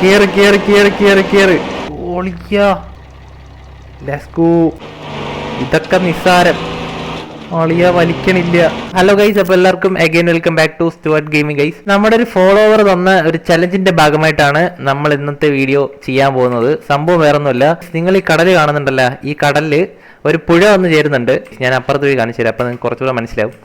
കേറ് കേറ് കേറ് കേറ് കേറ് ഓളിക്കാ. Let's go. ഇതൊക്കെ നിസ്സാരം, ഒളിയ വലിക്കണില്ല. ഹലോ ഗൈസ്, അപ്പൊ എല്ലാവർക്കും again welcome back to Stuart gaming guys. നമ്മുടെ ഒരു ഫോളോവർ തന്ന ഒരു ചലഞ്ചിന്റെ ഭാഗമായിട്ടാണ് നമ്മൾ ഇന്നത്തെ വീഡിയോ ചെയ്യാൻ പോകുന്നത്. സംഭവം വേറൊന്നുമില്ല, നിങ്ങൾ ഈ കടല് കാണുന്നുണ്ടല്ലോ, ഈ കടലില് ഒരു പുഴ വന്ന് ചേരുന്നുണ്ട്. ഞാൻ അപ്പുറത്ത് പോയി കാണിച്ചു തരാം, അപ്പൊ നിങ്ങൾക്ക് കുറച്ചുകൂടെ മനസ്സിലാവും.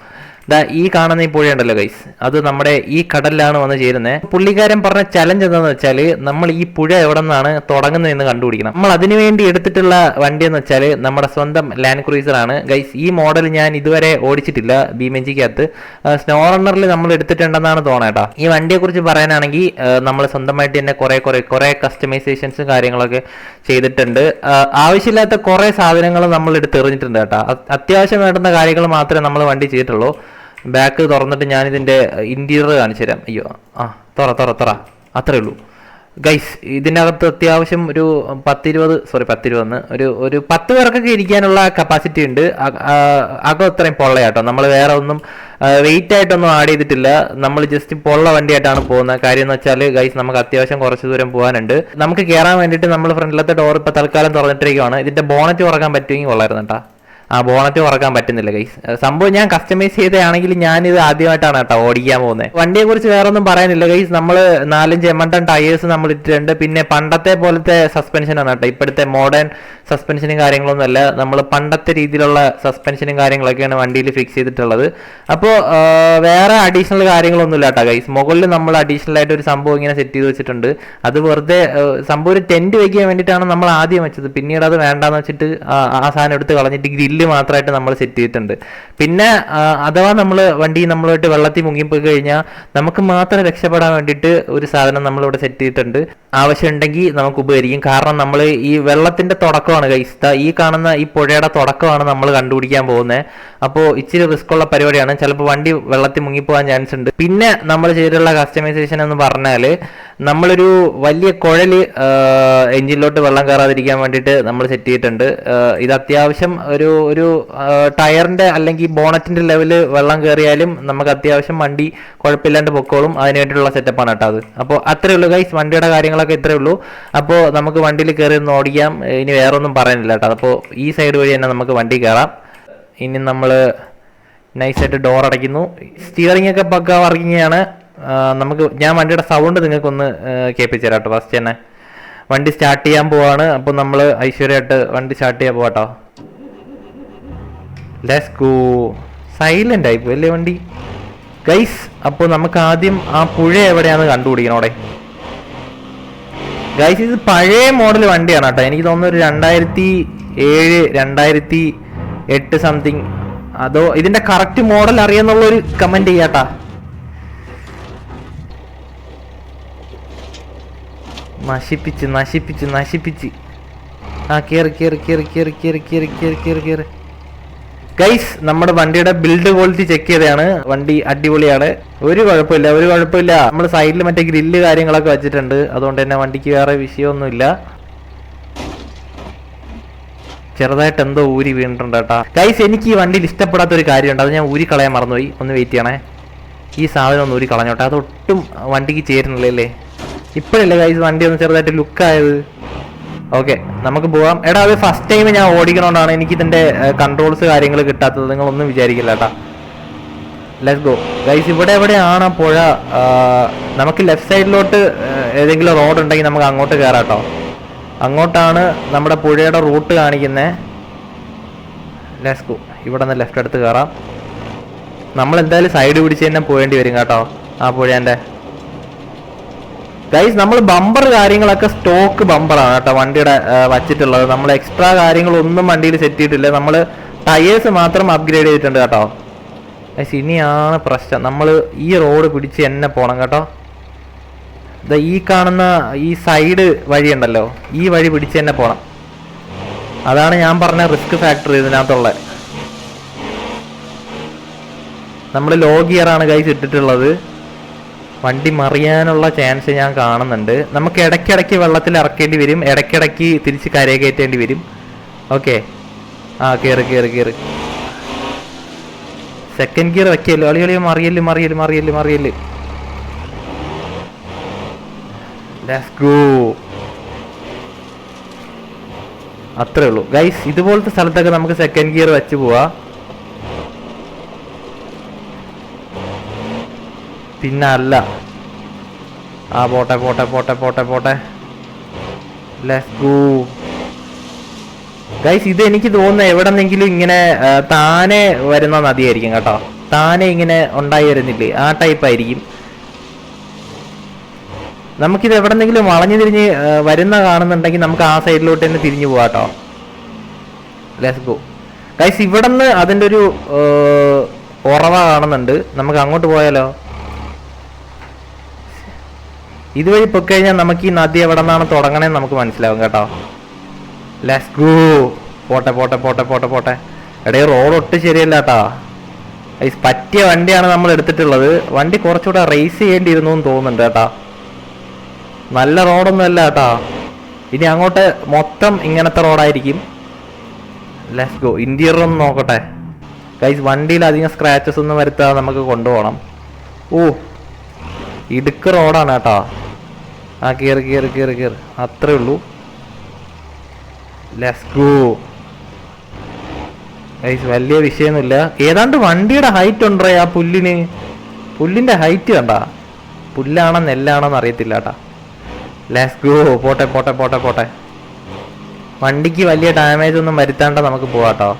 ഈ കാണുന്ന ഈ പുഴയുണ്ടല്ലോ ഗൈസ്, അത് നമ്മുടെ ഈ കടലിലാണ് വന്ന് ചേരുന്നത്. പുള്ളിക്കാരൻ പറഞ്ഞ ചലഞ്ച് എന്താന്ന് വെച്ചാൽ, നമ്മൾ ഈ പുഴ എവിടെ നിന്നാണ് തുടങ്ങുന്നതെന്ന് കണ്ടുപിടിക്കണം. നമ്മൾ അതിനുവേണ്ടി എടുത്തിട്ടുള്ള വണ്ടി എന്ന് വെച്ചാൽ നമ്മുടെ സ്വന്തം ലാൻഡ് ക്രൂയിസർ ആണ് ഗൈസ്. ഈ മോഡൽ ഞാൻ ഇതുവരെ ഓടിച്ചിട്ടില്ല BeamNG-കകത്ത്. സ്നോ റണ്ണറിൽ നമ്മൾ എടുത്തിട്ടുണ്ടെന്നാണ് തോന്നേട്ടാ. ഈ വണ്ടിയെ കുറിച്ച് പറയാനാണെങ്കിൽ നമ്മൾ സ്വന്തമായിട്ട് തന്നെ കുറെ കസ്റ്റമൈസേഷൻസും കാര്യങ്ങളൊക്കെ ചെയ്തിട്ടുണ്ട്. ആവശ്യമില്ലാത്ത കുറെ സാധനങ്ങൾ നമ്മൾ എടുത്തെറിഞ്ഞിട്ടുണ്ട് കേട്ടോ. അത്യാവശ്യം വേണ്ടുന്ന കാര്യങ്ങൾ മാത്രമേ നമ്മൾ വണ്ടി ചെയ്തിട്ടുള്ളൂ. ബാക്ക് തുറന്നിട്ട് ഞാനിതിൻ്റെ ഇൻറ്റീരിയർ കാണിച്ചു തരാം. അയ്യോ, തുറ അത്രേ ഉള്ളൂ ഗൈസ്. ഇതിനകത്ത് അത്യാവശ്യം ഒരു 10 പേർക്കൊക്കെ ഇരിക്കാനുള്ള കപ്പാസിറ്റി ഉണ്ട്. അകം അത്രയും പൊള്ളയാട്ടോ. നമ്മൾ വേറെ ഒന്നും വെയിറ്റ് ആയിട്ടൊന്നും ആഡ് ചെയ്തിട്ടില്ല. നമ്മൾ ജസ്റ്റ് പൊള്ള വണ്ടിയായിട്ടാണ് പോകുന്നത്. കാര്യം എന്ന് വെച്ചാൽ ഗൈസ്, നമുക്ക് അത്യാവശ്യം കുറച്ച് ദൂരം പോകാനുണ്ട്. നമുക്ക് കയറാൻ വേണ്ടിയിട്ട് നമ്മൾ ഫ്രണ്ടിലത്തെ ഡോർ ഇപ്പോൾ തൽക്കാലം തുറന്നിട്ടിരിക്കുകയാണ്. ഇതിൻ്റെ ബോണറ്റ് തുറക്കാൻ പറ്റുമെങ്കിൽ കൊള്ളായിരുന്നു കേട്ടോ. ബോണറ്റ് തുറക്കാൻ പറ്റുന്നില്ല ഗൈസ്. സംഭവം ഞാൻ കസ്റ്റമൈസ് ചെയ്തതാണെങ്കിൽ ഞാനിത് ആദ്യമായിട്ടാണ് കേട്ടോ ഓടിക്കാൻ പോകുന്നത്. വണ്ടിയെ കുറിച്ച് വേറെ ഒന്നും പറയാനില്ല ഗൈസ്. നമ്മൾ 4-5 M&M ടയേഴ്സ് നമ്മൾ ഇട്ടിട്ടുണ്ട്. പിന്നെ പണ്ടത്തെ പോലത്തെ സസ്പെൻഷനാണ് കേട്ടോ. ഇപ്പോഴത്തെ മോഡേൺ സസ്പെൻഷനും കാര്യങ്ങളൊന്നും അല്ല, നമ്മൾ പണ്ടത്തെ രീതിയിലുള്ള സസ്പെൻഷനും കാര്യങ്ങളൊക്കെയാണ് വണ്ടിയിൽ ഫിക്സ് ചെയ്തിട്ടുള്ളത്. അപ്പോൾ വേറെ അഡീഷണൽ കാര്യങ്ങളൊന്നുമില്ല കേട്ടോ ഗൈസ്. മുകളിൽ നമ്മൾ അഡീഷണൽ ആയിട്ട് ഒരു സംഭവം ഇങ്ങനെ സെറ്റ് ചെയ്ത് വെച്ചിട്ടുണ്ട്. അത് വെറുതെ സംഭവം ഒരു ടെന്റ് വയ്ക്കാൻ വേണ്ടിയിട്ടാണ് നമ്മൾ ആദ്യം വെച്ചത്. പിന്നീട് അത് വേണ്ടാന്ന് വെച്ചിട്ട് ആ സാധനം എടുത്ത് കളഞ്ഞിട്ട് ഗ്രില്ല് മാത്രമായിട്ട് നമ്മൾ സെറ്റ് ചെയ്തിട്ടുണ്ട്. പിന്നെ അഥവാ നമ്മളുമായിട്ട് വെള്ളത്തിൽ മുങ്ങിപ്പോയി കഴിഞ്ഞാൽ നമുക്ക് മാത്രം രക്ഷപ്പെടാൻ വേണ്ടിയിട്ട് ഒരു സാധനം നമ്മളിവിടെ സെറ്റ് ചെയ്തിട്ടുണ്ട്. ആവശ്യമുണ്ടെങ്കിൽ നമുക്ക് ഉപകരിക്കും. കാരണം നമ്മൾ ഈ വെള്ളത്തിന്റെ തുടക്കമാണ് ഗൈസ്. ഈ കാണുന്ന ഈ പുഴയുടെ തുടക്കമാണ് നമ്മൾ കണ്ടുപിടിക്കാൻ പോകുന്നത്. അപ്പോൾ ഇച്ചിരി റിസ്ക് ഉള്ള പരിപാടിയാണ്. ചിലപ്പോൾ വണ്ടി വെള്ളത്തിൽ മുങ്ങിപ്പോകാൻ ചാൻസ് ഉണ്ട്. പിന്നെ നമ്മൾ ചെയ്തിട്ടുള്ള കസ്റ്റമൈസേഷൻ എന്ന് പറഞ്ഞാൽ, നമ്മളൊരു വലിയ കുഴൽ എഞ്ചിനിലോട്ട് വെള്ളം കയറാതിരിക്കാൻ വേണ്ടിയിട്ട് നമ്മൾ സെറ്റ് ചെയ്തിട്ടുണ്ട്. ഇത് അത്യാവശ്യം ഒരു ടയറിന്റെ അല്ലെങ്കിൽ ബോണറ്റിന്റെ ലെവല് വെള്ളം കയറിയാലും നമുക്ക് അത്യാവശ്യം വണ്ടി കുഴപ്പമില്ലാണ്ട് പൊക്കോളും. അതിന് വേണ്ടിയിട്ടുള്ള സെറ്റപ്പാണ് കേട്ടോ അത്. അപ്പോൾ അത്രേ ഉള്ളൂ ഗൈസ്, വണ്ടിയുടെ കാര്യങ്ങളൊക്കെ ഇത്രേ ഉള്ളൂ. അപ്പോൾ നമുക്ക് വണ്ടിയിൽ കയറി ഒന്ന് ഓടിക്കാം. ഇനി വേറെ ഒന്നും പറയാനില്ല കേട്ടോ. അപ്പോൾ ഈ സൈഡ് വഴി തന്നെ നമുക്ക് വണ്ടി കയറാം. ഇനി നമ്മൾ നൈസായിട്ട് ഡോർ അടയ്ക്കുന്നു. സ്റ്റിയറിംഗ് ഒക്കെ പക്ക വർക്കിംഗ് ആണ്. ഞാൻ വണ്ടിയുടെ സൗണ്ട് നിങ്ങൾക്കൊന്ന് കേൾപ്പിച്ചു തരാം കേട്ടോ. ഫസ്റ്റ് തന്നെ വണ്ടി സ്റ്റാർട്ട് ചെയ്യാൻ പോവാണ്. അപ്പോൾ നമ്മൾ ഐശ്വര്യമായിട്ട് വണ്ടി സ്റ്റാർട്ട് ചെയ്യാൻ പോവാട്ടോ. Let's go. സൈലന്റ് ആയിപ്പോ അല്ലേ വണ്ടി ഗൈസ്. അപ്പോൾ നമുക്ക് ആദ്യം ആ പുഴ എവിടെയാണെന്ന് കണ്ടുപിടിക്കണോടെ ഗൈസ്. ഇത് പഴയ മോഡൽ വണ്ടിയാണ് കേട്ടോ. എനിക്ക് തോന്നുന്നു ഒരു 2007-2008 സംതിങ്. അതോ ഇതിന്റെ കറക്റ്റ് മോഡൽ അറിയാന്നുള്ളൊരു കമന്റ് ചെയ്യാട്ടാ. നശിപ്പിച്ച് കേറി ഗൈസ്. നമ്മുടെ വണ്ടിയുടെ ബിൽഡ് ക്വാളിറ്റി ചെക്ക് ചെയ്തതാണ്. വണ്ടി അടിപൊളിയാണ്, ഒരു കുഴപ്പമില്ല. നമ്മൾ സൈഡിൽ മറ്റേ ഗ്രില്ല് കാര്യങ്ങളൊക്കെ വെച്ചിട്ടുണ്ട്. അതുകൊണ്ട് തന്നെ വണ്ടിക്ക് വേറെ വിഷയമൊന്നുമില്ല. ചെറുതായിട്ട് എന്തോ ഊരി വീണിട്ടുണ്ട് കേട്ടോ ഗൈസ്. എനിക്ക് ഈ വണ്ടിയിൽ ഇഷ്ടപ്പെടാത്തൊരു കാര്യമുണ്ട്, അത് ഞാൻ ഊരി കളയാൻ മറന്നുപോയി. ഒന്ന് വെയിറ്റ് ചെയ്യണേ. ഈ സാധനം ഒന്ന് ഊരി കളഞ്ഞോട്ടെ. അതൊട്ടും വണ്ടിക്ക് ചേരുന്നില്ലല്ലേ. ഇപ്പോഴല്ലേ ഗൈസ് വണ്ടി ഒന്ന് ചെറുതായിട്ട് ലുക്കായത്. ഓക്കെ, നമുക്ക് പോവാം. എടാ, അത് ഫസ്റ്റ് ടൈം ഞാൻ ഓടിക്കണോണ്ടാണ് എനിക്ക് ഇതിന്റെ കൺട്രോൾസ് കാര്യങ്ങൾ കിട്ടാത്തത്. നിങ്ങളൊന്നും വിചാരിക്കില്ല കേട്ടാ. Let's go guys. ഇവിടെ എവിടെയാണ് പുഴ? നമുക്ക് ലെഫ്റ്റ് സൈഡിലോട്ട് ഏതെങ്കിലും റോഡ് ഉണ്ടെങ്കിൽ നമുക്ക് അങ്ങോട്ട് കയറാം കേട്ടോ. അങ്ങോട്ടാണ് നമ്മുടെ പുഴയുടെ റൂട്ട് കാണിക്കുന്നത്. Let's go. ഇവിടെ നിന്ന് ലെഫ്റ്റ് എടുത്ത് കയറാം. നമ്മൾ എന്തായാലും സൈഡ് പിടിച്ച് തന്നെ പോകേണ്ടി വരും കേട്ടോ ആ പുഴേൻ്റെ ഗൈസ്. നമ്മൾ ബമ്പർ കാര്യങ്ങളൊക്കെ സ്റ്റോക്ക് ബമ്പറാണ് കേട്ടോ വണ്ടിയുടെ വച്ചിട്ടുള്ളത്. നമ്മൾ എക്സ്ട്രാ കാര്യങ്ങളൊന്നും വണ്ടിയിൽ സെറ്റ് ചെയ്തിട്ടില്ല. നമ്മൾ ടയേഴ്സ് മാത്രം അപ്ഗ്രേഡ് ചെയ്തിട്ടുണ്ട് കേട്ടോ ഗൈസ്. ഇനിയാണ് പ്രശ്നം, നമ്മൾ ഈ റോഡ് പിടിച്ച് തന്നെ പോകണം കേട്ടോ. ഈ കാണുന്ന ഈ സൈഡ് വഴി ഉണ്ടല്ലോ, ഈ വഴി പിടിച്ച് തന്നെ പോകണം. അതാണ് ഞാൻ പറഞ്ഞ റിസ്ക് ഫാക്ടർ ഇതിനകത്തുള്ള. നമ്മൾ ലോ ഗിയറാണ് ഗൈസ് ഇട്ടിട്ടുള്ളത്. വണ്ടി മറിയാനുള്ള ചാൻസ് ഞാൻ കാണുന്നുണ്ട്. നമുക്ക് ഇടയ്ക്കിടയ്ക്ക് വെള്ളത്തിൽ ഇറക്കേണ്ടി വരും, ഇടയ്ക്കിടയ്ക്ക് തിരിച്ച് കരയെ കയറ്റേണ്ടി വരും. ഓക്കെ, കേറ്. സെക്കൻഡ് ഗിയർ വെക്കല്ലോ. അളിയളിയ മറിയല്. Let's go. അത്രേ ഉള്ളൂ ഗൈസ്. ഇതുപോലത്തെ സ്ഥലത്തൊക്കെ നമുക്ക് സെക്കൻഡ് ഗിയർ വെച്ച് പോവാ. പിന്നെ അല്ല, പോട്ടെ പോട്ടെ പോട്ടെ പോട്ടെ പോട്ടെ. Let's go guys. ഇത് എനിക്ക് തോന്നുന്നത് എവിടെന്നെങ്കിലും ഇങ്ങനെ താനെ വരുന്ന നദിയായിരിക്കും കേട്ടോ. താനെ ഇങ്ങനെ ഉണ്ടായി വരുന്നില്ലേ, ആ ടൈപ്പ് ആയിരിക്കും. നമുക്കിത് എവിടെന്നെങ്കിലും വളഞ്ഞു തിരിഞ്ഞ് വരുന്ന കാണുന്നുണ്ടെങ്കിൽ നമുക്ക് ആ സൈഡിലോട്ട് തന്നെ തിരിഞ്ഞു പോവാട്ടോ. Let's go guys. ഇവിടെ നിന്ന് അതിൻ്റെ ഒരു ഉറവ കാണുന്നുണ്ട്. നമുക്ക് അങ്ങോട്ട് പോയാലോ? ഇതുവഴി പൊക്കഴിഞ്ഞാൽ നമുക്ക് ഈ നദി എവിടെ നിന്നാണ് തുടങ്ങണേന്ന് നമുക്ക് മനസ്സിലാവും കേട്ടോ. Let's go. പോട്ടെ പോട്ടെ പോട്ടെ പോട്ടെ പോട്ടെ. എടേ റോഡ് ഒട്ടും ശരിയല്ല കേട്ടോ. പറ്റിയ വണ്ടിയാണ് നമ്മൾ എടുത്തിട്ടുള്ളത്. വണ്ടി കുറച്ചുകൂടെ റേസ് ചെയ്യേണ്ടിയിരുന്നു എന്ന് തോന്നുന്നുണ്ട് കേട്ടോ. നല്ല റോഡൊന്നും അല്ല കേട്ടോ. ഇനി അങ്ങോട്ട് മൊത്തം ഇങ്ങനത്തെ റോഡായിരിക്കും. Let's go. ഇന്റീരിയർ ഒന്ന് നോക്കട്ടെ ഗൈസ്. വണ്ടിയിൽ അധികം സ്ക്രാച്ചസ് ഒന്നും വരുത്താതെ നമുക്ക് കൊണ്ടുപോകണം. ഇടുക്ക് റോഡാണ് കേട്ടോ. കയറി കയറി കയറി കയറി, അത്രേ ഉള്ളൂ. Let's go guys. വലിയ വിഷയമൊന്നുമില്ല. ഏതാണ്ട് വണ്ടിയുടെ ഹൈറ്റ് ഉണ്ടോ ആ പുല്ലിന്. പുല്ലിന്റെ ഹൈറ്റ് കണ്ടാ. പുല്ലാണോ നെല്ലാണോന്ന് അറിയത്തില്ല കേട്ടാ. Let's go. പോട്ടെ പോട്ടെ പോട്ടെ പോട്ടെ. വണ്ടിക്ക് വലിയ ഡാമേജ് ഒന്നും വരുത്താണ്ട് നമുക്ക് പോവാട്ടോ.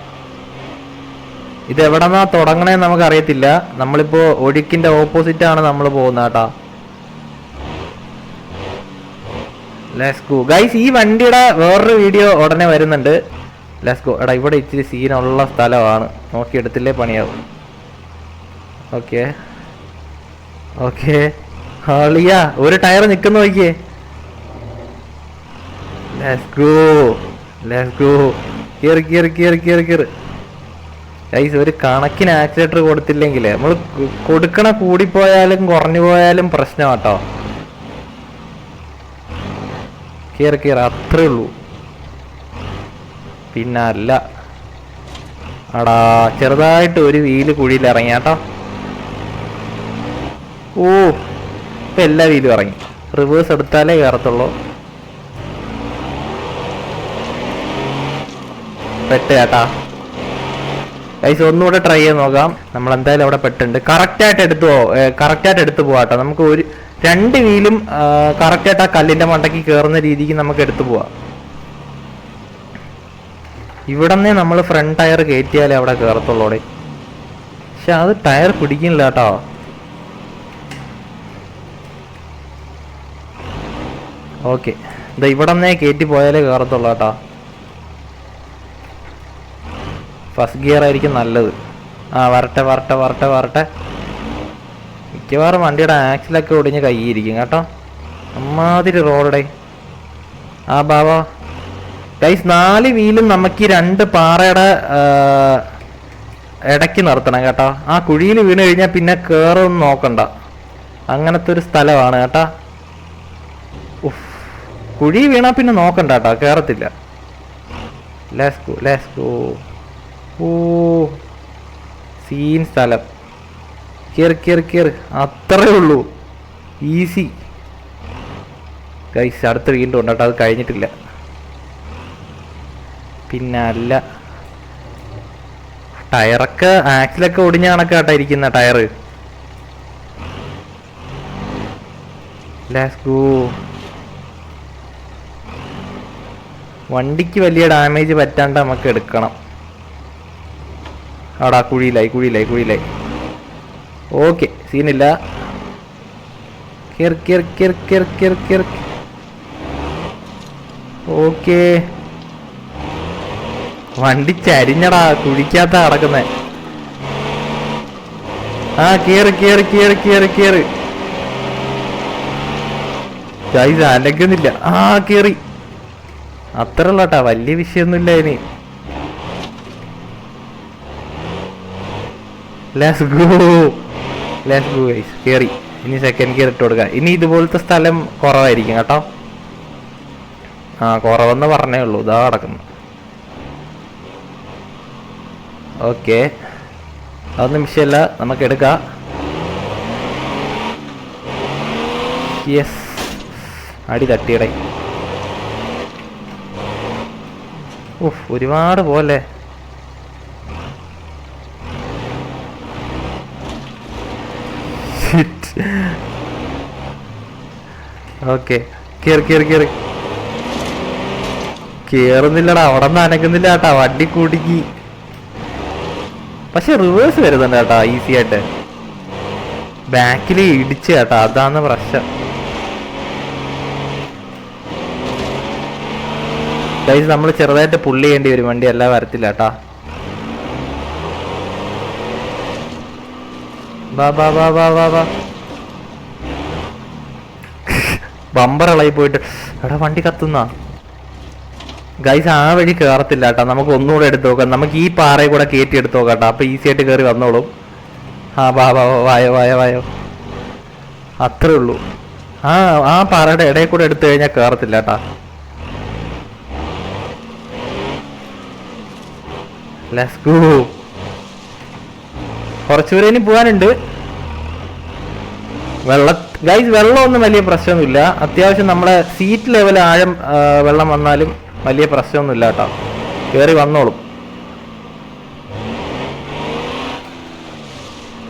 ഇത് എവിടെന്നാ തുടങ്ങണേന്ന് നമുക്ക് അറിയത്തില്ല. നമ്മളിപ്പോ ഒഴുക്കിന്റെ ഓപ്പോസിറ്റ് ആണ് നമ്മൾ പോകുന്നത് കേട്ടോ. Let's go guys. ഈ വണ്ടിയുടെ വേറൊരു വീഡിയോ ഉടനെ വരുന്നുണ്ട്. Let's go. എടാ ഇവിടെ ഇച്ചിരി സീനുള്ള സ്ഥലമാണ്, നോക്കിയെടുത്തില്ലേ പണിയാവും. Okay okay. ഹാളിയാ ഒരു ടയർ നിൽക്കുന്ന നോക്കിയേ. Let's go let's go. കയറി കയറി കയറി കയറി കയറി ഗൈസ്. ഒരു കണക്കിന് ആക്സിലേറ്റർ കൊടുത്തില്ലെങ്കിൽ നമ്മൾ കൊടുക്കണ കൂടിപ്പോയാലും കുറഞ്ഞു പോയാലും പ്രശ്നമാട്ടോ. കയറി കയറി, അത്രേ ഉള്ളൂ. പിന്നെ അല്ല അടാ, ചെറുതായിട്ട് ഒരു വീല് കുഴിയിൽ ഇറങ്ങിയാട്ടോ. ഇപ്പം എല്ലാ വീലും ഇറങ്ങി. റിവേഴ്സ് എടുത്താലേ കയറത്തുള്ളൂ. പെട്ട് ചേട്ടാ ഗൈസ്. ഒന്നുകൂടെ ട്രൈ ചെയ്ത് നോക്കാം. നമ്മൾ എന്തായാലും അവിടെ പെട്ടുണ്ട്. കറക്റ്റായിട്ട് എടുത്തു പോവാട്ടോ. നമുക്ക് ഒരു രണ്ട് വീലും കറക്റ്റായിട്ട് ആ കല്ലിന്റെ മണ്ടയ്ക്ക് കയറുന്ന രീതിക്ക് നമുക്ക് എടുത്തു പോവാം. ഇവിടെ നിന്ന് നമ്മൾ ഫ്രണ്ട് ടയർ കയറ്റിയാലേ അവിടെ കയറത്തുള്ളൂടെ. പക്ഷെ അത് ടയർ പിടിക്കുന്നില്ല കേട്ടോ. ഓക്കെ, ഇതാ ഇവിടെ നിന്നേ കയറ്റി പോയാലേ കയറത്തുള്ളൂ കേട്ടോ. ഫസ്റ്റ് ഗിയർ ആയിരിക്കും നല്ലത്. വരട്ടെ വരട്ടെ വരട്ടെ വരട്ടെ. മിക്കവാറും വണ്ടിയുടെ ആക്സിലൊക്കെ ഒടിഞ്ഞ് കൈയിരിക്കും കേട്ടോ. അമ്മാതിരി റോഡേ. ബാബാ ഗൈസ്. 4 വീലും നമുക്ക് ഈ 2 പാറയുടെ ഇടയ്ക്ക് നിർത്തണം കേട്ടോ. ആ കുഴിയിൽ വീണ് കഴിഞ്ഞാൽ പിന്നെ കയറൊന്നും നോക്കണ്ട. അങ്ങനത്തെ ഒരു സ്ഥലമാണ് കേട്ടോ. കുഴി വീണാൽ പിന്നെ നോക്കണ്ട കേട്ടോ, കയറത്തില്ല. Let's go let's go. Scene സ്ഥലം. കയറി കയറി കയറി, അത്രേ ഉള്ളൂ. Easy guys. അടുത്ത വീണ്ടും ഉണ്ട് കേട്ടോ, അത് കഴിഞ്ഞിട്ടില്ല. പിന്നെ അല്ല, ടയറൊക്കെ ആക്സിലൊക്കെ ഒടിഞ്ഞ കണക്കാട്ടാ ഇരിക്കുന്ന ടയറ്. Let's go. വണ്ടിക്ക് വലിയ ഡാമേജ് പറ്റാണ്ട് നമുക്ക് എടുക്കണം. അവിടെ കുഴിയിലായി കുഴിയിലായി കുഴിയിലായി. ഓക്കെ, സീനില്ല. കേറി കേറി കേറി കേറി കേറി കേറി. ഓക്കെ, വണ്ടി ചരിഞ്ഞടാ, കുഴിക്കാത്ത കിടക്കുന്നേ. കേറി കേറി കേറി കേറി കേറി. അലക്കുന്നില്ല. കേറി. അത്ര ഉള്ളട്ടാ, വലിയ വിഷയൊന്നുമില്ല ഇനി. Let's go let's go guys. കേറി. ഇനി സെക്കൻഡ് ഗിയർ ഇട്ട് കൊടുക്കാം. ഇനി ഇതുപോലത്തെ സ്ഥലം കുറവായിരിക്കും കേട്ടോ. കുറവെന്ന് പറഞ്ഞേ ഉള്ളൂ. ഇതാ കിടക്കുന്നു. ഓക്കെ, അതൊന്നും വിഷയമല്ല, നമുക്ക് എടുക്കാം. യെസ്, അടി തട്ടിയടേ. ഉഫ്, ഒരുപാട് പോലെ. ഓക്കെ, കേറി കേറി കേറി. കേറുന്നില്ലടാ, അവിടെ നിന്ന് അനക്കുന്നില്ല കേട്ടാ, വണ്ടി കുടുങ്ങി. പക്ഷെ റിവേഴ്സ് വരുന്നുണ്ട് കേട്ടാ ഈസി ആയിട്ട്. ബാക്കിൽ ഇടിച്ച് കേട്ടാ, അതാണ് പ്രശ്നം. ഗൈസ് നമ്മൾ ചെറുതായിട്ട് പുള്ളി ചെയ്യേണ്ടി വരും, വണ്ടി എല്ലാം വരത്തില്ല കേട്ടാ. ബാ ബാ ബാ ബാ ബാ ബാ. ബമ്പർ ഇളകി പോയിട്ട് എടാ വണ്ടി കത്തുന്ന. ഗൈസ് ആ വഴി കയറത്തില്ല കേട്ടോ, നമുക്ക് ഒന്നുകൂടെ എടുത്ത് നോക്കാം. നമുക്ക് ഈ പാറയെ കൂടെ കയറ്റി എടുത്ത് നോക്കാം കേട്ടോ, അപ്പൊ ഈസി ആയിട്ട് കയറി വന്നോളും. ആ വാ വാ വായോ വായോ വായോ, അത്രേ ഉള്ളൂ. ആ പാറയുടെ ഇടയിൽ കൂടെ എടുത്തു കഴിഞ്ഞാൽ കയറത്തില്ല കേട്ടാ. Let's go. കുറച്ചുകൂടെ ഇനി പോകാനുണ്ട്. ഗൈസ് വെള്ളമൊന്നും വലിയ പ്രശ്നമൊന്നുമില്ല. അത്യാവശ്യം നമ്മളെ സീറ്റ് ലെവൽ ആഴം വെള്ളം വന്നാലും വലിയ പ്രശ്നമൊന്നുമില്ല കേട്ടോ, കയറി വന്നോളും.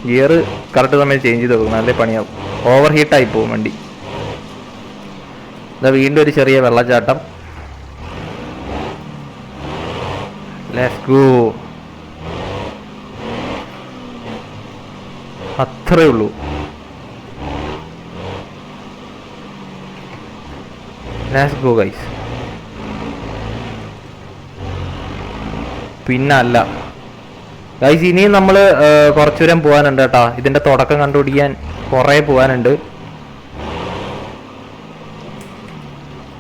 ഗിയർ കറക്റ്റ് സമയം ചേഞ്ച് ചെയ്ത് കൊടുക്കും, നല്ല പണിയാവും. ഓവർ ഹീറ്റായി പോകും വണ്ടി. ഇതാ വീണ്ടും ഒരു ചെറിയ വെള്ളച്ചാട്ടം. Let's go. അത്രേ ഉള്ളൂ. Let's go guys. പിന്നല്ല ഗൈസ്, ഇനിയും നമ്മൾ കുറച്ചു ദൂരം പോകാനുണ്ട് കേട്ടോ. ഇതിന്റെ തുടക്കം കണ്ടുപിടിക്കാൻ കുറേ പോകാനുണ്ട്.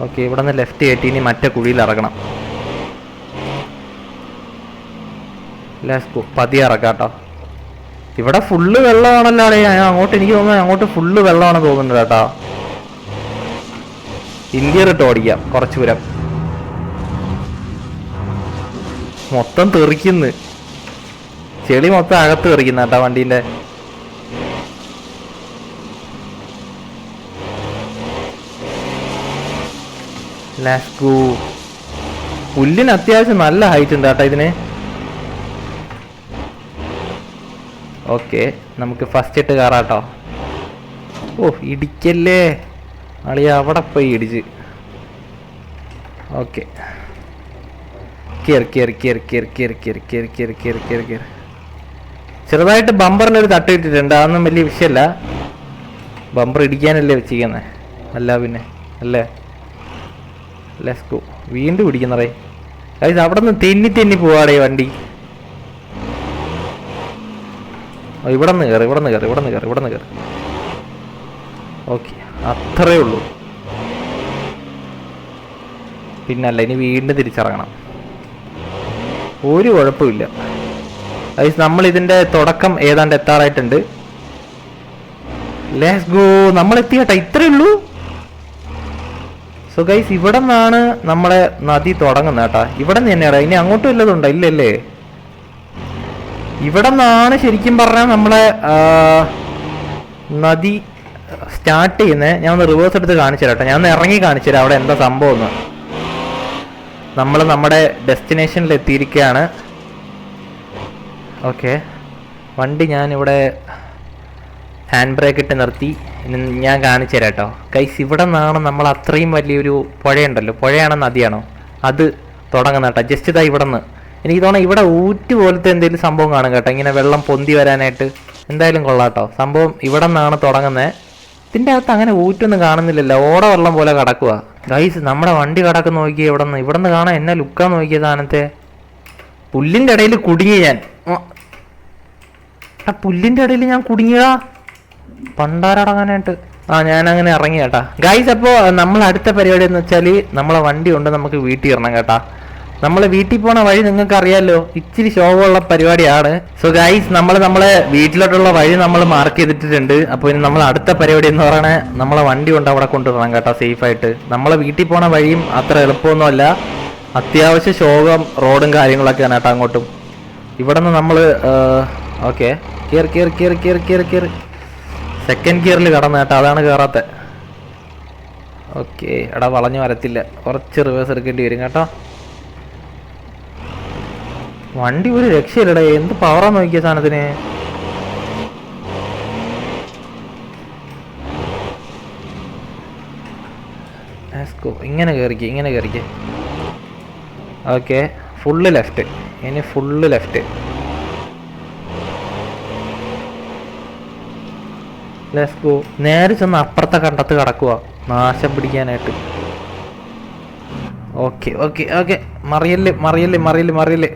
ഓക്കെ, ഇവിടെ നിന്ന് ലെഫ്റ്റ് കയറ്റി ഇനി മറ്റേ കുഴിയിൽ ഇറങ്ങണം. Let's go. പതിയെ ഇറക്കാം കേട്ടോ. ഇവിടെ ഫുള്ള് വെള്ളമാണല്ലോ. അങ്ങോട്ട് എനിക്ക് തോന്നുന്നു അങ്ങോട്ട് ഫുള്ള് വെള്ളമാണ് തോന്നുന്നത് കേട്ടോ. ഇന്ത്യർ ഇട്ട് ഓടിക്കാം കുറച്ചു ദൂരം. മൊത്തം തെറിക്കുന്നു, ചെളി മൊത്തം അകത്ത് തെറിക്കുന്ന കേട്ടോ വണ്ടീൻ്റെ. Let's go. പുല്ലിന് അത്യാവശ്യം നല്ല ഹൈറ്റ് ഉണ്ട് കേട്ടോ ഇതിന്. ഓക്കെ, നമുക്ക് ഫസ്റ്റ് ഇട്ട് കയറാട്ടോ. ഓ ഇടിക്കല്ലേ അളിയ, അവിടെ പോയി ഇടിച്ച്. ഓക്കെ, കേറി കേറി കേറി കേറി കേറി കേറി കേറി കേറി കേറി കേറി കേറി. ചെറുതായിട്ട് ബമ്പറിനൊരു തട്ട് ഇട്ടിട്ടുണ്ട്, അതൊന്നും വലിയ വിഷയമല്ല. ബമ്പർ ഇടിക്കാനല്ലേ വെച്ചിരിക്കുന്നത്, അല്ല പിന്നെ അല്ലേ. Let's go. വീണ്ടും ഇടിക്കുന്നറേ ഗൈസ്. അവിടെ നിന്ന് തെന്നി തെന്നി പോവാടേ വണ്ടി. ഇവിടെ നിന്ന് കയറി, ഇവിടെ നിന്ന് കയറി, ഇവിടെ നിന്ന് കയറി, ഇവിടെ നിന്ന് കയറി. ഓക്കെ, അത്രേ ഉള്ളൂ. പിന്നല്ല, ഇനി വീണ്ടും തിരിച്ചിറങ്ങണം. ഒരു കുഴപ്പമില്ല ഗൈസ്. നമ്മൾ ഇതിന്റെ തുടക്കം ഏതാണ്ട് എത്താറായിട്ടുണ്ട്. Let's go. നമ്മൾ എത്തിയട്ടാ, ഇത്രേ ഉള്ളൂ. സോ ഗൈസ്, ഇവിടെ നിന്നാണ് നമ്മളെ നദി തുടങ്ങുന്നത് കേട്ടാ. ഇവിടെ നിന്ന് തന്നെയാടാ. ഇനി അങ്ങോട്ടും വല്ലതുണ്ടോ? ഇല്ലല്ലേ. ഇവിടെ നിന്നാണ് ശരിക്കും പറഞ്ഞാൽ നമ്മളെ നദി സ്റ്റാർട്ട് ചെയ്യുന്നത്. ഞാൻ ഒന്ന് റിവേഴ്സ് എടുത്ത് കാണിച്ചു തരാം കേട്ടോ. ഞാൻ ഒന്ന് ഇറങ്ങി കാണിച്ചു തരാം അവിടെ എന്താ സംഭവം എന്ന്. നമ്മൾ നമ്മുടെ ഡെസ്റ്റിനേഷനിൽ എത്തിയിരിക്കുകയാണ്. ഓക്കെ, വണ്ടി ഞാനിവിടെ ഹാൻഡ് ബ്രേക്ക് ഇട്ട് നിർത്തി. ഞാൻ കാണിച്ചു തരാം കേട്ടോ ഗൈസ്. ഇവിടെ നിന്നാണ് നമ്മൾ അത്രയും വലിയൊരു പുഴയുണ്ടല്ലോ, പുഴയാണോ നദിയാണോ അത് തുടങ്ങുന്ന കേട്ടോ. ജസ്റ്റ് ഇതാ ഇവിടെ നിന്ന് എനിക്ക് തോന്നുന്നു ഇവിടെ ഊറ്റ് പോലത്തെ എന്തെങ്കിലും സംഭവം കാണും കേട്ടോ, ഇങ്ങനെ വെള്ളം പൊന്തി വരാനായിട്ട്. എന്തായാലും കൊള്ളാട്ടോ സംഭവം. ഇവിടെ നിന്നാണ് തുടങ്ങുന്നത്. ഇതിൻ്റെ അകത്ത് അങ്ങനെ ഊറ്റൊന്നും കാണുന്നില്ലല്ലോ, ഓട വെള്ളം പോലെ കിടക്കുക ഗൈസ്. നമ്മുടെ വണ്ടി കിടക്കുന്ന നോക്കിയേ. ഇവിടെ നിന്ന് കാണാൻ എന്നെ ലുക്കാൻ നോക്കിയ സാധനത്തെ. പുല്ലിൻ്റെ ഇടയിൽ കുടുങ്ങി ഞാൻ. പുല്ലിൻ്റെ ഇടയിൽ ഞാൻ കുടുങ്ങിയതാ പണ്ടാരടങ്ങാനായിട്ട്. ഞാനങ്ങനെ ഇറങ്ങി കേട്ടാ ഗൈസ്. അപ്പോൾ നമ്മൾ അടുത്ത പരിപാടി എന്ന് വെച്ചാൽ നമ്മളെ വണ്ടി കൊണ്ട് നമുക്ക് വീട്ടിൽ ഇറങ്ങണം കേട്ടാ. നമ്മൾ വീട്ടിൽ പോണ വഴി നിങ്ങൾക്ക് അറിയാലോ, ഇച്ചിരി ശോഭമുള്ള പരിപാടിയാണ്. സോ ഗൈസ്, നമ്മളെ വീട്ടിലോട്ടുള്ള വഴി നമ്മൾ മാർക്ക് ചെയ്തിട്ടുണ്ട്. അപ്പോൾ ഇനി നമ്മൾ അടുത്ത പരിപാടി എന്ന് പറയണേ നമ്മളെ വണ്ടി കൊണ്ട് അവിടെ കൊണ്ടുവരണം കേട്ടോ, സേഫായിട്ട്. നമ്മളെ വീട്ടിൽ പോണ വഴിയും അത്ര എളുപ്പമൊന്നുമല്ല, അത്യാവശ്യം ശോകം റോഡും കാര്യങ്ങളൊക്കെയാണ് കേട്ടോ അങ്ങോട്ടും. ഇവിടെ നിന്ന് നമ്മൾ ഓക്കെ കയറി കയറി കയറി കയറി കയറി കയറി സെക്കൻഡ് ഗിയറിൽ കടന്നു കേട്ടോ, അതാണ് കയറാത്ത. ഓക്കെ, എടാ വളഞ്ഞു വരത്തില്ല, കുറച്ച് റിവേഴ്സ് എടുക്കേണ്ടി വരും കേട്ടോ. വണ്ടി ഒരു രക്ഷയില്ലടേ, എന്ത് പവറാ നോക്കിയ സാധനത്തിന്. ഇങ്ങനെ കയറിക്കേ, ഇങ്ങനെ കയറിക്കേ. ഓക്കെ, ഫുള്ള് ലെഫ്റ്റ്, ഇനി ഫുള്ള് ലെഫ്റ്റ്. Let's go. നേരെ ചെന്ന് അപ്പുറത്തെ കണ്ടത്ത് കിടക്കുക നാശം പിടിക്കാനായിട്ട്. ഓക്കെ ഓക്കെ ഓക്കെ, മറിയല്ലേ മറിയല്ലേ മറിയല്ലേ മറിയല്ലേ.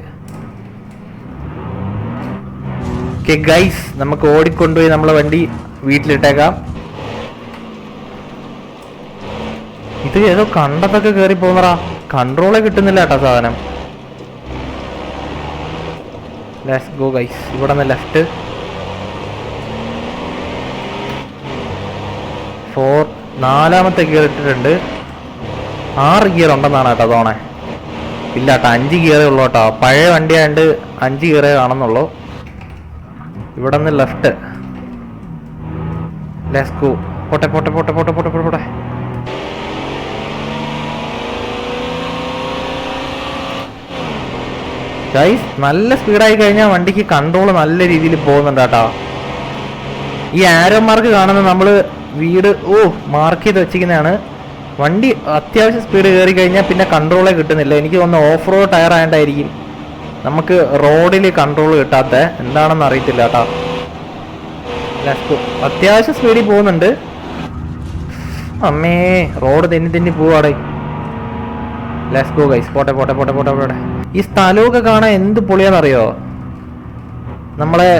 ഓക്കെ ഗൈസ്, നമുക്ക് ഓടിക്കൊണ്ടുപോയി നമ്മളെ വണ്ടി വീട്ടിലിട്ടേക്കാം. ഇത് ഏതോ കണ്ടത്തൊക്കെ കയറി പോകുന്നടാ, കൺട്രോളേ കിട്ടുന്നില്ല കേട്ടോ സാധനം. Let's go guys. ഇവിടെ നിന്ന് ലെഫ്റ്റ് 4, 4ാമത്തെ ഗിയർ ഇട്ടിട്ടുണ്ട്. 6 ഗിയർ ഉണ്ടെന്നാണ് കേട്ടോ തോണേ. ഇല്ല കേട്ടോ, 5 ഗിയറേ ഉള്ളൂ കേട്ടോ. പഴയ വണ്ടി ആയതുകൊണ്ട് 5 ഗിയറേ കാണുന്നുള്ളൂ. ഇവിടെ നിന്ന് ലെഫ്റ്റ്. Let's go. പോട്ടെ പോട്ടെ പോട്ടെ പോട്ടെ പോട്ടെ പോട്ടെ പോട്ടെ. ഗൈസ്, നല്ല സ്പീഡായി കഴിഞ്ഞാൽ വണ്ടിക്ക് കൺട്രോൾ നല്ല രീതിയിൽ പോകുന്നുണ്ട് കേട്ടോ. ഈ ആരോ മാർക്ക് കാണുന്നത് നമ്മൾ വീട് മാർക്ക് ചെയ്ത് വെച്ചിരിക്കുന്നതാണ്. വണ്ടി അത്യാവശ്യം സ്പീഡ് കയറി കഴിഞ്ഞാൽ പിന്നെ കൺട്രോളേ കിട്ടുന്നില്ല. എനിക്ക് തോന്നുന്നു ഓഫ് റോഡ് ടയർ ആയതുകൊണ്ടായിരിക്കും നമുക്ക് റോഡിൽ കൺട്രോൾ കിട്ടാത്ത, എന്താണെന്ന് അറിയത്തില്ല കേട്ടോ. അത്യാവശ്യം സ്പീഡിൽ പോകുന്നുണ്ട്. അമ്മേ, റോഡ് തെന്നി തെന്നി പോവാടെ. Let's go guys. പോട്ടെ പോട്ടെ പോട്ടെ പോട്ടെ പോട്ടെ. ഈ സ്ഥലമൊക്കെ കാണാൻ എന്ത് പൊളിയാന്നറിയോ? നമ്മളെ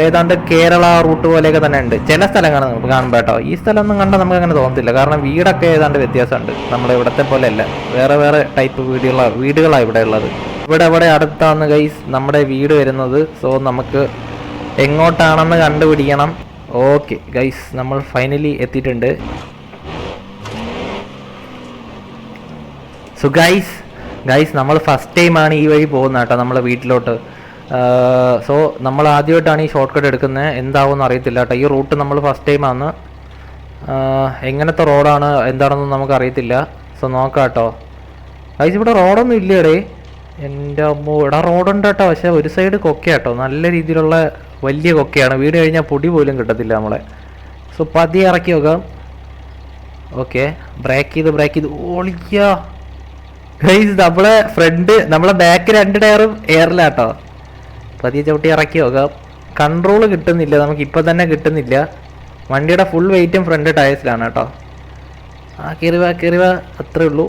ഏതാണ്ട് കേരള റൂട്ട് പോലെയൊക്കെ തന്നെ ഉണ്ട് ചില സ്ഥലങ്ങൾ നമുക്ക് കാണുമ്പോൾ കേട്ടോ. ഈ സ്ഥലം ഒന്നും കണ്ടാൽ നമുക്ക് അങ്ങനെ തോന്നത്തില്ല, കാരണം വീടൊക്കെ ഏതാണ്ട് വ്യത്യാസമുണ്ട്. നമ്മുടെ ഇവിടത്തെ പോലെ അല്ല, വേറെ വേറെ ടൈപ്പ് വീടുകളാണ് ഇവിടെ ഉള്ളത്. ഇവിടെ അടുത്താണ് ഗൈസ് നമ്മുടെ വീട് വരുന്നത്. സോ നമുക്ക് എങ്ങോട്ടാണെന്ന് കണ്ടുപിടിക്കണം. ഓക്കെ ഗൈസ്, നമ്മൾ ഫൈനലി എത്തിയിട്ടുണ്ട്. സോ ഗൈസ് നമ്മൾ ഫസ്റ്റ് ടൈമാണ് ഈ വഴി പോകുന്നത് കേട്ടോ, നമ്മളെ വീട്ടിലോട്ട്. സോ നമ്മൾ ആദ്യമായിട്ടാണ് ഈ ഷോർട്ട് കട്ട് എടുക്കുന്നത്. എന്താവുമെന്ന് അറിയത്തില്ല കേട്ടോ. ഈ റൂട്ട് നമ്മൾ ഫസ്റ്റ് ടൈമാണ്. എങ്ങനത്തെ റോഡാണ് എന്താണെന്നൊന്നും നമുക്ക് അറിയത്തില്ല. സോ നോക്കാം കേട്ടോ. ഗൈസ്, ഇവിടെ റോഡൊന്നും ഇല്ലേടേ. എൻ്റെ അമ്മോ, ഇവിടെ റോഡുണ്ട് കേട്ടോ, പക്ഷേ ഒരു സൈഡ് കൊക്കയാട്ടോ, നല്ല രീതിയിലുള്ള വലിയ കൊക്കയാണ്. വീട് കഴിഞ്ഞാൽ പൊടി പോലും കിട്ടത്തില്ല നമ്മളെ. സോ പതിയെ ഇറക്കി നോക്കാം. ഓക്കെ, ബ്രേക്ക് ചെയ്ത് ഓളിക്കുക ഗൈസ്. നമ്മളെ ബാക്ക് 2 ടയറും എയറിലാട്ടോ. പതിയെ ചവിട്ടി ഇറക്കി നോക്കാം. കൺട്രോൾ കിട്ടുന്നില്ല നമുക്ക്, ഇപ്പം തന്നെ കിട്ടുന്നില്ല. വണ്ടിയുടെ ഫുൾ വെയിറ്റും ഫ്രണ്ട് ടയേഴ്സിലാണ് കേട്ടോ. കയറി വാ. അത്രേ ഉള്ളൂ.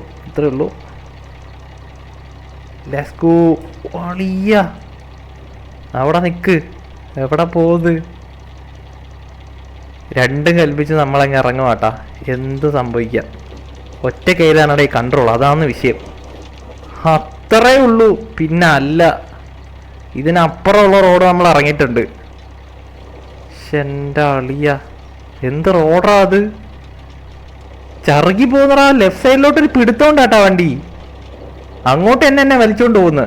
Let's go. ഒളിയ, അവിടെ നിൽക്ക്. എവിടെ പോകുന്നത്? രണ്ടും കൽപ്പിച്ച് നമ്മളങ്ങ് ഇറങ്ങും കേട്ടാ. എന്ത് സംഭവിക്കാം, ഒറ്റ കയ്യിലാണ് ഈ കൺട്രോൾ, അതാണ് വിഷയം. അത്രേ ഉള്ളൂ, പിന്നെ അല്ല. ഇതിനപ്പുറമുള്ള റോഡ് നമ്മൾ ഇറങ്ങിയിട്ടുണ്ട്. എൻ്റെ അളിയ, എന്ത് റോഡാ അത്? ചറുകി പോകുന്നടാ. ലെഫ്റ്റ് സൈഡിലോട്ടൊരു പിടുത്തോണ്ടാട്ടാ വണ്ടി. അങ്ങോട്ട് എന്നെ വലിച്ചോണ്ട് പോകുന്നു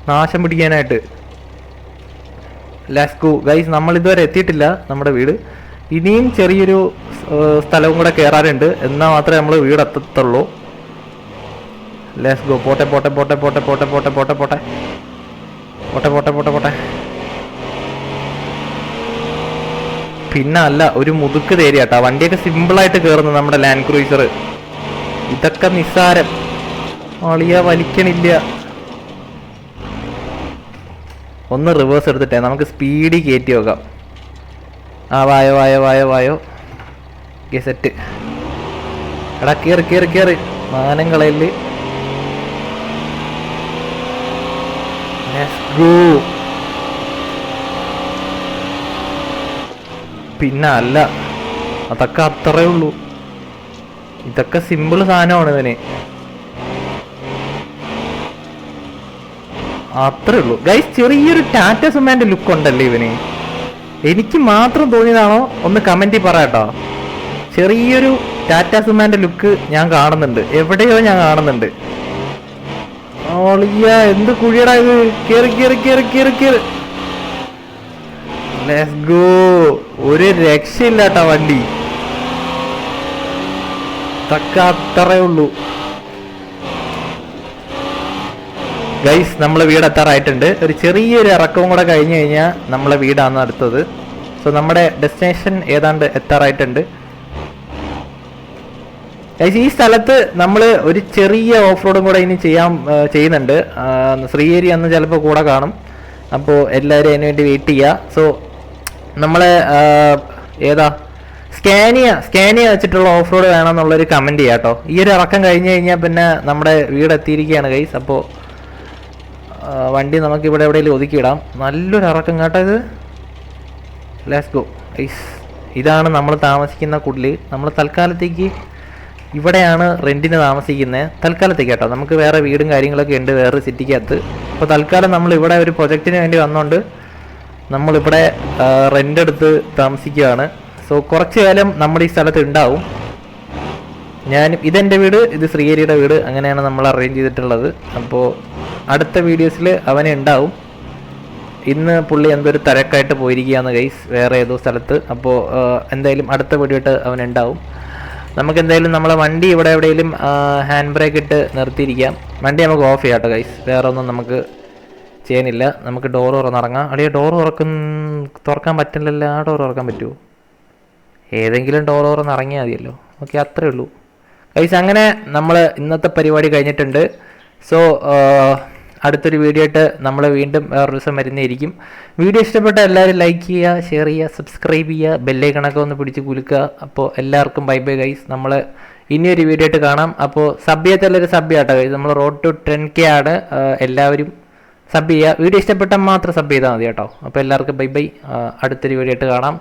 നാശം പിടിക്കാനായിട്ട്. Let's go guys. നമ്മൾ ഇതുവരെ എത്തിയിട്ടില്ല നമ്മുടെ വീട്. ഇനിയും ചെറിയൊരു സ്ഥലവും കൂടെ കയറാറുണ്ട്, എന്നാൽ മാത്രമേ നമ്മൾ വീട് എത്തത്തുള്ളൂ. Let's go. പോട്ടെ. പിന്നെ അല്ല, ഒരു മുതുക്ക് തേരിയാട്ടാ. വണ്ടിയൊക്കെ സിമ്പിളായിട്ട് കയറുന്നു നമ്മുടെ ലാൻഡ് ക്രൂയിസർ. ഇതൊക്കെ നിസ്സാരം. അളിയ വലിക്കണില്ല. ഒന്ന് റിവേഴ്സ് എടുത്തിട്ടേ നമുക്ക് സ്പീഡിൽ കയറ്റി വെക്കാം. വായോ. സെറ്റ്. എടാ കേറി മാനം കളയല്. പിന്നെ അല്ല, അതൊക്കെ അത്രേ ഉള്ളൂ. ഇതൊക്കെ സിമ്പിൾ സാധനമാണ് ഇതിന്. അത്രേ ഉള്ളൂ ഗൈസ്. ചെറിയൊരു ടാറ്റ സുമാൻ്റെ ലുക്ക് ഉണ്ടല്ലേ ഇവന്. എനിക്ക് മാത്രം തോന്നിയതാണോ ഒന്ന് കമന്റിൽ പറയാട്ടോ. ചെറിയൊരു ടാറ്റ സുമാൻ്റെ ലുക്ക് ഞാൻ കാണുന്നുണ്ട്, എവിടെയോ ഞാൻ കാണുന്നുണ്ട്. ഓളിയ, എന്ത് കുഴിയടാ ഇത്. കേറി. Let's go. ഒരു രക്ഷയില്ലാട്ടാ വണ്ടി. ഇതൊക്കെ അത്രേ ഉള്ളൂ ഗൈസ്. നമ്മളെ വീട് എത്താറായിട്ടുണ്ട്. ഒരു ചെറിയൊരു ഇറക്കവും കൂടെ കഴിഞ്ഞ് കഴിഞ്ഞാൽ നമ്മളെ വീടാണ് അടുത്തത്. സോ നമ്മുടെ ഡെസ്റ്റിനേഷൻ ഏതാണ്ട് എത്താറായിട്ടുണ്ട് ഗൈസ്. ഈ സ്ഥലത്ത് നമ്മൾ ഒരു ചെറിയ ഓഫ് റോഡും കൂടെ ഇനി ചെയ്യുന്നുണ്ട്. ശ്രീയേരി അന്ന് ചിലപ്പോൾ കൂടെ കാണും. അപ്പോൾ എല്ലാവരും അതിന് വേണ്ടി വെയിറ്റ് ചെയ്യുക. സോ നമ്മളെ ഏതാ സ്കാനിയ വെച്ചിട്ടുള്ള ഓഫ് റോഡ് വേണമെന്നുള്ളൊരു കമൻറ്റ് ചെയ്യാം കേട്ടോ. ഈ ഒരു ഇറക്കം കഴിഞ്ഞ് കഴിഞ്ഞാൽ പിന്നെ നമ്മുടെ വീട് എത്തിയിരിക്കുകയാണ് ഗൈസ്. അപ്പോൾ വണ്ടി നമുക്ക് ഇവിടെ എവിടെയെങ്കിലും ഒതുക്കിയിടാം. നല്ലൊരു ഇറക്കം കേട്ടോ ഇത്. Let's go guys. ഇതാണ് നമ്മൾ താമസിക്കുന്ന കുടില്. നമ്മൾ തൽക്കാലത്തേക്ക് ഇവിടെയാണ് റെൻറ്റിന് താമസിക്കുന്നത്. തൽക്കാലത്തേക്ക് കേട്ടോ. നമുക്ക് വേറെ വീടും കാര്യങ്ങളൊക്കെ ഉണ്ട് വേറെ സിറ്റിക്കകത്ത്. അപ്പോൾ തൽക്കാലം നമ്മൾ ഇവിടെ ഒരു പ്രൊജക്റ്റിന് വേണ്ടി വന്നുകൊണ്ട് നമ്മളിവിടെ റെൻ്റ് എടുത്ത് താമസിക്കുകയാണ്. സോ കുറച്ച് കാലം നമ്മുടെ ഈ സ്ഥലത്ത് ഉണ്ടാവും. ഇതെൻ്റെ വീട്, ഇത് ശ്രീഹരിയുടെ വീട്. അങ്ങനെയാണ് നമ്മൾ അറേഞ്ച് ചെയ്തിട്ടുള്ളത്. അപ്പോൾ അടുത്ത വീഡിയോസിൽ അവനെ ഉണ്ടാവും. ഇന്ന് പുള്ളി എന്തൊരു തിരക്കായിട്ട് പോയിരിക്കുകയാണ് ഗൈസ് വേറെ ഏതോ സ്ഥലത്ത്. അപ്പോൾ എന്തായാലും അടുത്ത വീഡിയോ ഇട്ട് അവനുണ്ടാവും. നമുക്ക് എന്തായാലും നമ്മളെ വണ്ടി ഇവിടെ എവിടെയെങ്കിലും ഹാൻഡ് ബ്രേക്ക് ഇട്ട് നിർത്തിയിരിക്കാം. വണ്ടി നമുക്ക് ഓഫ് ചെയ്യാം കേട്ടോ ഗൈസ്. വേറെ ഒന്നും നമുക്ക് ചെയ്യാനില്ല. നമുക്ക് ഡോർ തുറന്നിറങ്ങാം. അടിയ ഡോർ തുറക്കാൻ പറ്റില്ലല്ലോ. ആ ഡോർ തുറക്കാൻ പറ്റുമോ? ഏതെങ്കിലും ഡോർ തുറന്നിറങ്ങിയാൽ മതിയല്ലോ. ഓക്കെ, അത്രേ ഉള്ളൂ ഗൈസ്. അങ്ങനെ നമ്മൾ ഇന്നത്തെ പരിപാടി കഴിഞ്ഞിട്ടുണ്ട്. സോ അടുത്തൊരു വീഡിയോ ആയിട്ട് നമ്മൾ വീണ്ടും വേറൊരു ദിവസം വരുന്നതായിരിക്കും. വീഡിയോ ഇഷ്ടപ്പെട്ട എല്ലാവരും ലൈക്ക് ചെയ്യുക, ഷെയർ ചെയ്യുക, സബ്സ്ക്രൈബ് ചെയ്യുക, ബെല്ലൈക്കണൊക്കെ ഒന്ന് പിടിച്ച് കുലുക്കുക. അപ്പോൾ എല്ലാവർക്കും ബൈ ബൈ ഗൈസ്. നമ്മൾ ഇനിയൊരു വീഡിയോ ആയിട്ട് കാണാം. അപ്പോൾ സബ് ചെയ്യാത്തല്ലൊരു സബ് ചെയ്യാട്ടോ ഗൈസ്. നമ്മൾ റോഡ് ടു 10K ആണ്. എല്ലാവരും സബ് ചെയ്യുക. വീഡിയോ ഇഷ്ടപ്പെട്ടാൽ മാത്രം സബ് ചെയ്താൽ മതി കേട്ടോ. അപ്പോൾ എല്ലാവർക്കും ബൈ ബൈ. അടുത്തൊരു വീഡിയോ ആയിട്ട് കാണാം.